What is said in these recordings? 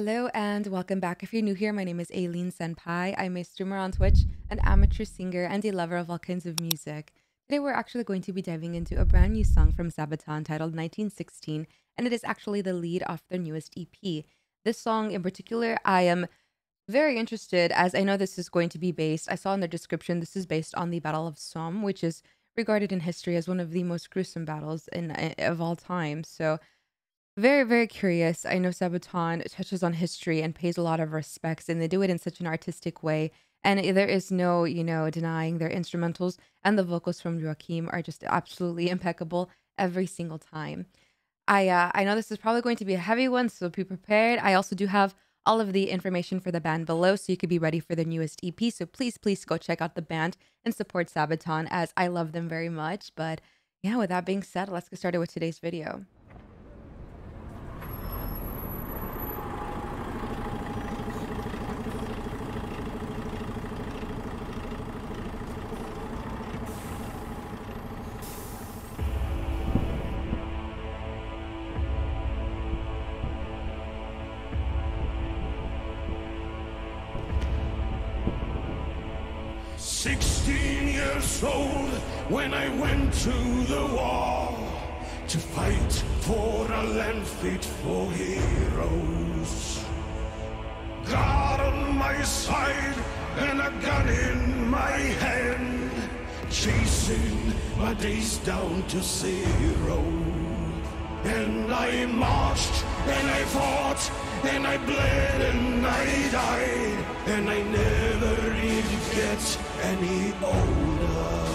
Hello and welcome back. If you're new here, my name is Aileen Senpai. I'm a streamer on Twitch, an amateur singer, and a lover of all kinds of music. Today, we're actually going to be diving into a brand new song from Sabaton titled 1916, and it is actually the lead off their newest EP. This song in particular, I am very interested as I know this is going to be based, I saw in the description, this is based on the Battle of Somme, which is regarded in history as one of the most gruesome battles of all time. So, very, very curious. I know Sabaton touches on history and pays a lot of respects, and they do it in such an artistic way. And there is no, denying their instrumentals and the vocals from Joachim are just absolutely impeccable every single time. I know this is probably going to be a heavy one, so be prepared. I also do have all of the information for the band below, so you could be ready for the newest EP. So please, please go check out the band and support Sabaton, as I love them very much. But yeah, with that being said, let's get started with today's video. 16 years old when I went to the war to fight for a land fit for heroes. God on my side and a gun in my hand, chasing my days down to zero. And I marched and I fought and I bled and I died, and I never did get any older.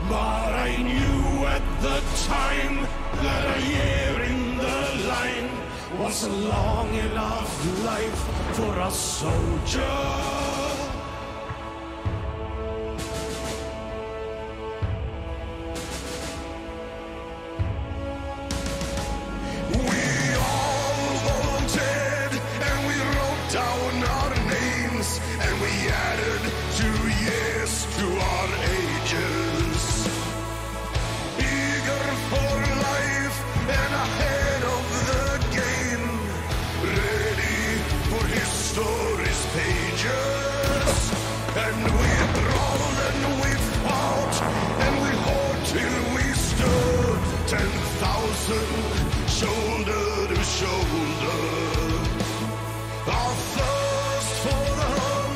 But I knew at the time that a year in the line was a long enough life for a soldier. Shoulder to shoulder, our thirst for the hun,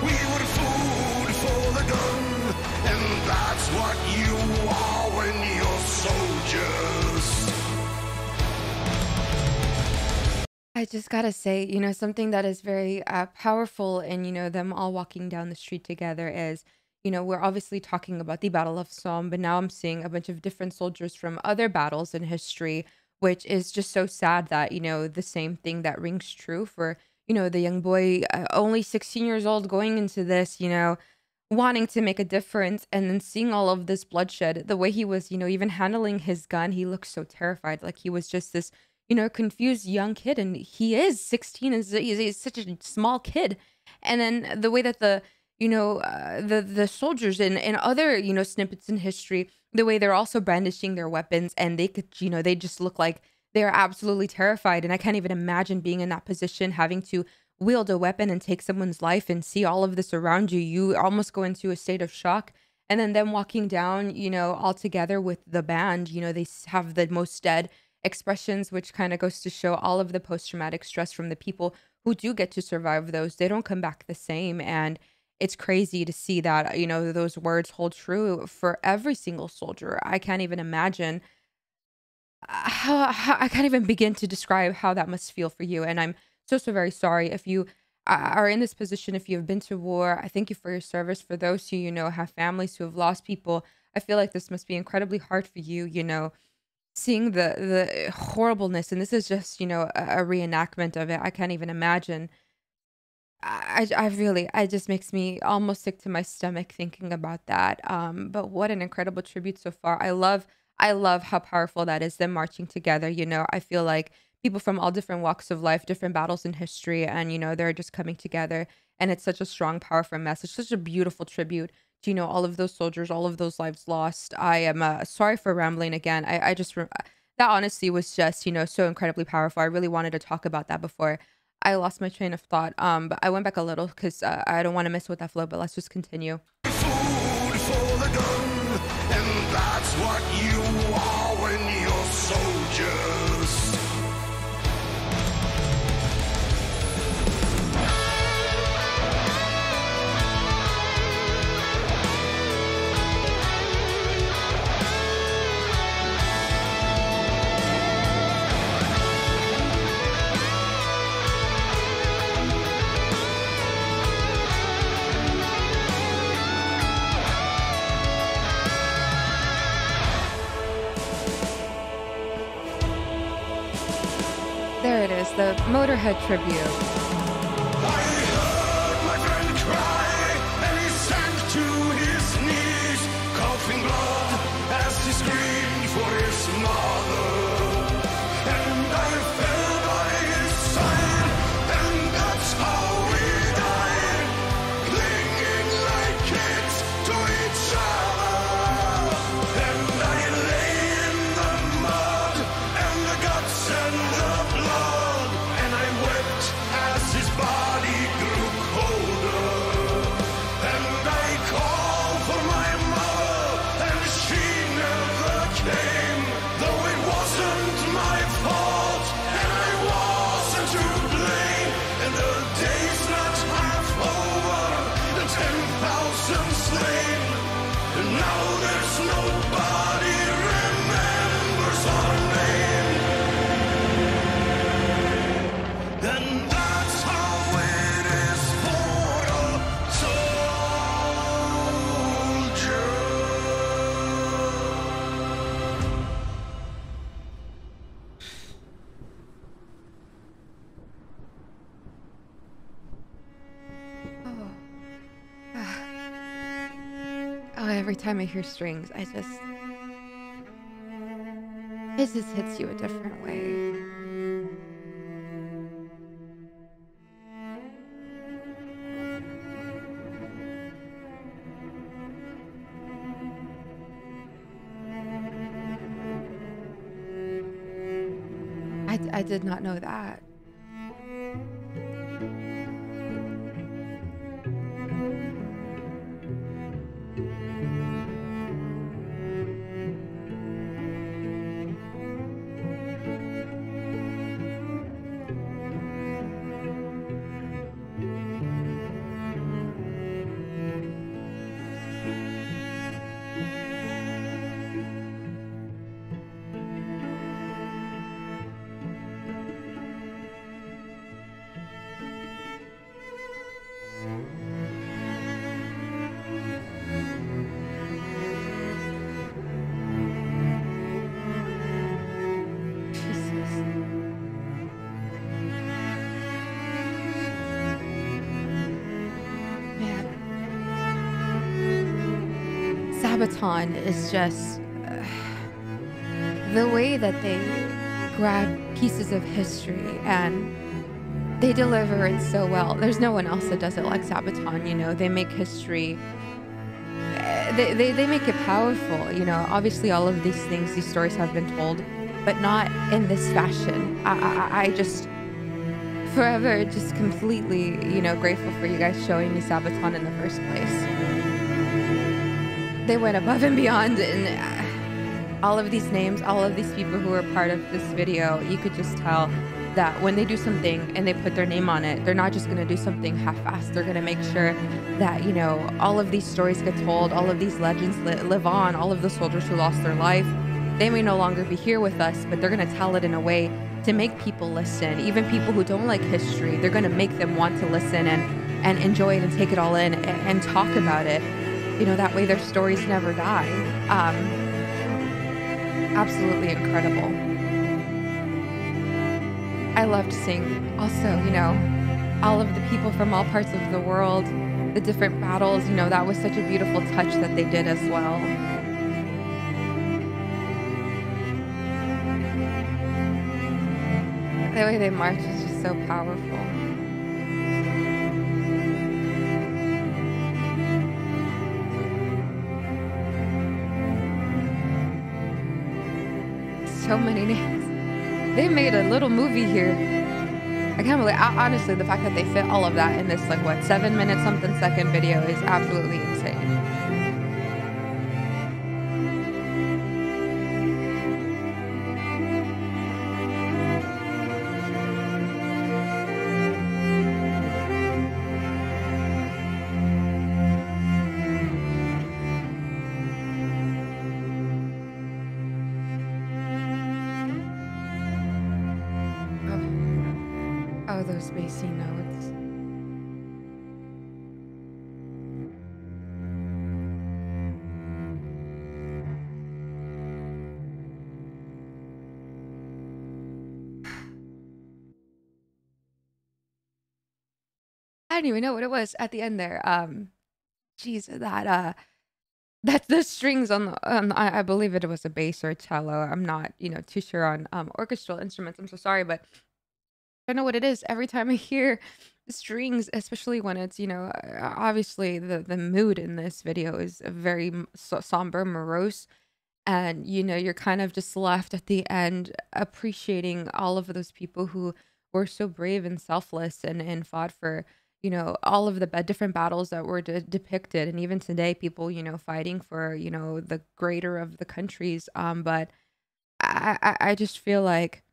we were food for the gun, and that's what you are when you're soldiers. I just gotta say, something that is very powerful in, them all walking down the street together is, we're obviously talking about the Battle of Somme, but now I'm seeing a bunch of different soldiers from other battles in history, which is just so sad that, the same thing that rings true for, the young boy, only 16 years old, going into this, wanting to make a difference, and then seeing all of this bloodshed, the way he was, even handling his gun, he looked so terrified. Like he was just this, confused young kid, and he is 16, and he's such a small kid. And then the way that the soldiers in other, snippets in history, the way they're also brandishing their weapons, and they could, they just look like they're absolutely terrified. And I can't even imagine being in that position, having to wield a weapon and take someone's life and see all of this around you. You almost go into a state of shock. And then them walking down, all together with the band, they have the most dead expressions, which kind of goes to show all of the post-traumatic stress from the people who do get to survive those. They don't come back the same. And it's crazy to see that, those words hold true for every single soldier. I can't even imagine how I can't even begin to describe how that must feel for you. And I'm so, so very sorry if you are in this position, if you've been to war. I thank you for your service. For those who, have families who have lost people, I feel like this must be incredibly hard for you, seeing the horribleness. And this is just, a reenactment of it. I can't even imagine. It just makes me almost sick to my stomach thinking about that. But what an incredible tribute so far. I love how powerful that is, them marching together. I feel like people from all different walks of life, different battles in history, and, they're just coming together. And it's such a strong, powerful message, such a beautiful tribute to, all of those soldiers, all of those lives lost. I am sorry for rambling again. That honestly was just, so incredibly powerful. I really wanted to talk about that before I lost my train of thought, but I went back a little because I don't want to mess with that flow. But let's just continue. Food for the gun, and that's what you are when you're soldiers. There it is, the Motorhead tribute. I heard my friend cry, and he sank to his knees, coughing blood as he screamed for his mother. And I fell by his side, and that's how we died, clinging like kids to each other. And I lay in the mud, and the guts and the blood, and I wept as his body grew colder. And I called for my mother, and she never came, though it wasn't my fault, and I wasn't to blame. And the day's not half over, the 10,000 slain, and now there's nobody remembers our name. And that's how it is for a soldier. Oh. Oh, every time I hear strings, it just hits you a different way. I did not know that. Jesus. Man. Sabaton is just the way that they grab pieces of history and they deliver it so well. There's no one else that does it like Sabaton, you know. They make history. They make it powerful, you know. Obviously, all of these things, these stories have been told, but not in this fashion. I just forever just completely, you know, grateful for you guys showing me Sabaton in the first place. They went above and beyond, and all of these names, all of these people who are part of this video, you could just tell that when they do something and they put their name on it, they're not just going to do something half-assed. They're going to make sure that, you know, all of these stories get told, all of these legends live on, all of the soldiers who lost their life. They may no longer be here with us, but they're going to tell it in a way to make people listen. Even people who don't like history, they're going to make them want to listen and enjoy it and take it all in and talk about it. You know, that way their stories never die. Absolutely incredible. I loved seeing also, you know, all of the people from all parts of the world, the different battles, you know, that was such a beautiful touch that they did as well. The way they march is just so powerful. So many names. They made a little movie here. I can't believe honestly, the fact that they fit all of that in this, like, what, 7 minute something second video is absolutely insane. Oh, oh, those bassy notes. I didn't even know what it was at the end there. Jeez, that's the strings on I believe it was a bass or a cello. I'm not, too sure on orchestral instruments. I'm so sorry, but I know what it is. Every time I hear strings, especially when it's, obviously the mood in this video is a very somber, morose, and you're kind of just left at the end appreciating all of those people who were so brave and selfless and fought for all of the different battles that were depicted, and even today people fighting for the greater of the countries. But I just feel like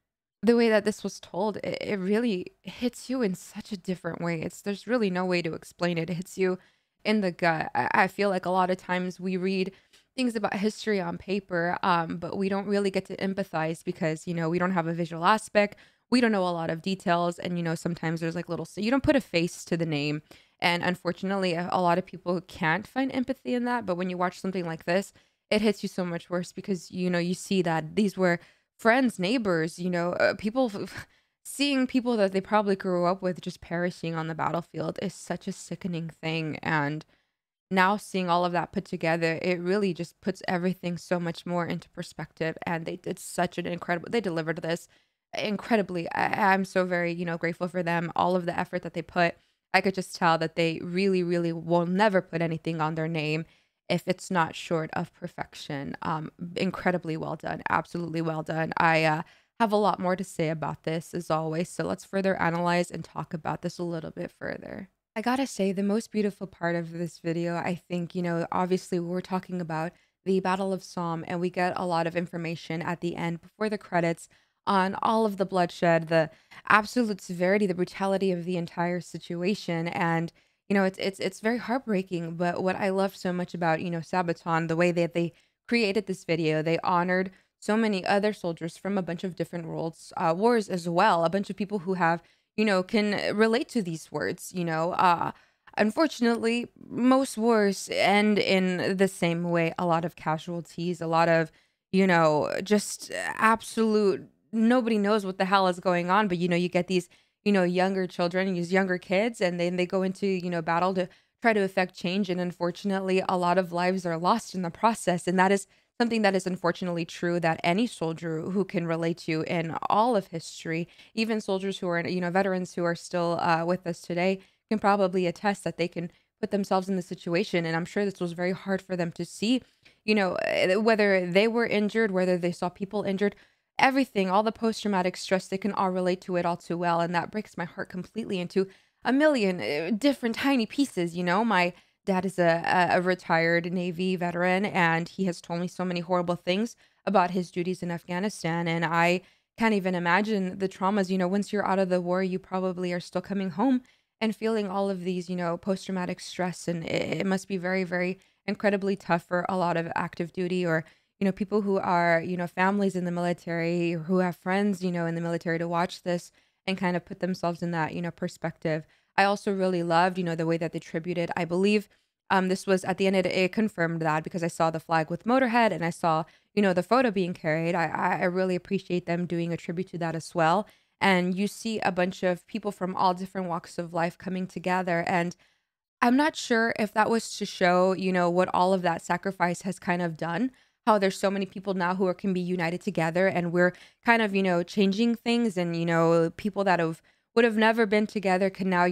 the way that this was told, it really hits you in such a different way. There's really no way to explain it. It hits you in the gut. I feel like a lot of times we read things about history on paper, but we don't really get to empathize because we don't have a visual aspect. We don't know a lot of details, and sometimes there's like little, so you don't put a face to the name. And unfortunately, a lot of people can't find empathy in that. But when you watch something like this, it hits you so much worse because you see that these were friends, neighbors, people seeing people that they probably grew up with just perishing on the battlefield is such a sickening thing. And now seeing all of that put together, it really just puts everything so much more into perspective. And they did such an incredible, they delivered this incredibly. I'm so very, grateful for them, all of the effort that they put. I could just tell that they really, really will never put anything on their name if it's not short of perfection. Incredibly well done. Absolutely well done. I have a lot more to say about this as always. So let's further analyze and talk about this a little bit further. I gotta say, the most beautiful part of this video, I think, obviously we're talking about the Battle of Somme, and we get a lot of information at the end before the credits on all of the bloodshed, the absolute severity, the brutality of the entire situation. And, it's very heartbreaking. But what I love so much about, Sabaton, the way that they created this video, they honored so many other soldiers from a bunch of different worlds, wars as well, a bunch of people who have can relate to these words. Unfortunately, most wars end in the same way. A lot of casualties, a lot of, just absolute, nobody knows what the hell is going on. But, you get these, younger children, these younger kids, and then they go into, battle to try to affect change. And unfortunately, a lot of lives are lost in the process. And that is something that is unfortunately true that any soldier who can relate to in all of history, even soldiers who are, veterans who are still with us today, can probably attest that they can put themselves in the situation. And I'm sure this was very hard for them to see, whether they were injured, whether they saw people injured, everything, all the post traumatic stress, they can all relate to it all too well. And that breaks my heart completely into a million different tiny pieces. My dad is a retired Navy veteran, and he has told me so many horrible things about his duties in Afghanistan. And I can't even imagine the traumas. Once you're out of the war, you probably are still coming home and feeling all of these, post traumatic stress. And it must be very, very incredibly tough for a lot of active duty or, people who are, families in the military or who have friends, in the military to watch this and kind of put themselves in that, perspective. I also really loved, the way that they tributed. I believe this was at the end, it confirmed that because I saw the flag with Motorhead and I saw, the photo being carried. I really appreciate them doing a tribute to that as well. And you see a bunch of people from all different walks of life coming together. And I'm not sure if that was to show, what all of that sacrifice has kind of done, how there's so many people now who can be united together and we're kind of, changing things and, people that would have never been together can now,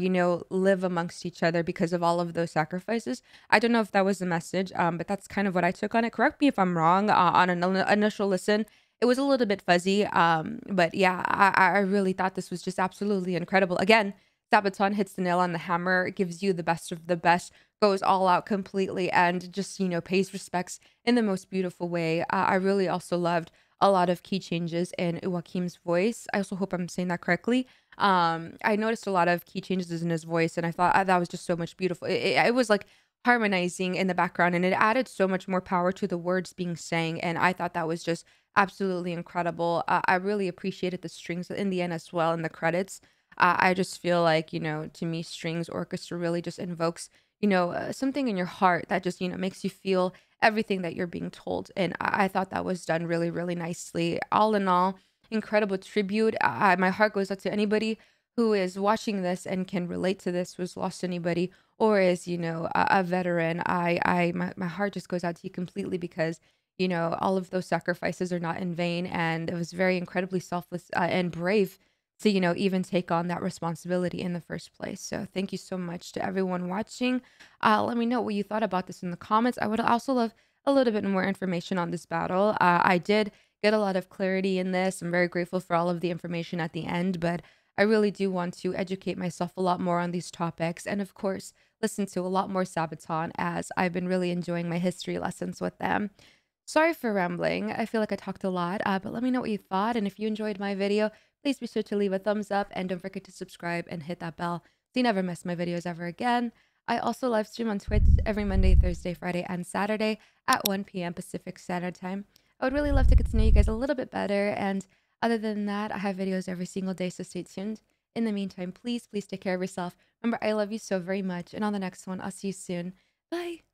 live amongst each other because of all of those sacrifices. I don't know if that was the message, but that's kind of what I took on it. Correct me if I'm wrong. On an initial listen, It was a little bit fuzzy, but yeah, I really thought this was just absolutely incredible. Again, Sabaton hits the nail on the hammer, gives you the best of the best, goes all out completely, and just, pays respects in the most beautiful way. I really also loved a lot of key changes in Joaquim's voice. I also hope I'm saying that correctly. I noticed a lot of key changes in his voice, and I thought that was just so much beautiful. It was like harmonizing in the background, and it added so much more power to the words being sang. And I thought that was just absolutely incredible. I really appreciated the strings in the end as well in the credits. I just feel like, to me, strings orchestra really just invokes, something in your heart that just, makes you feel everything that you're being told. And I thought that was done really, really nicely. All in all, incredible tribute. My heart goes out to anybody who is watching this and can relate to this, who's lost anybody, or is, a veteran. My heart just goes out to you completely because, all of those sacrifices are not in vain. And it was very incredibly selfless and brave to, even take on that responsibility in the first place. So thank you so much to everyone watching. Let me know what you thought about this in the comments. I would also love a little bit more information on this battle. I did get a lot of clarity in this. I'm very grateful for all of the information at the end, but I really do want to educate myself a lot more on these topics. And of course, listen to a lot more Sabaton as I've been really enjoying my history lessons with them. Sorry for rambling. I feel like I talked a lot, but let me know what you thought. And if you enjoyed my video, please be sure to leave a thumbs up and don't forget to subscribe and hit that bell so you never miss my videos ever again. I also live stream on Twitch every Monday, Thursday, Friday, and Saturday at 1 p.m. Pacific Standard Time. I would really love to get to know you guys a little bit better. And other than that, I have videos every single day, so stay tuned. In the meantime, please take care of yourself. Remember, I love you so very much. And on the next one, I'll see you soon. Bye.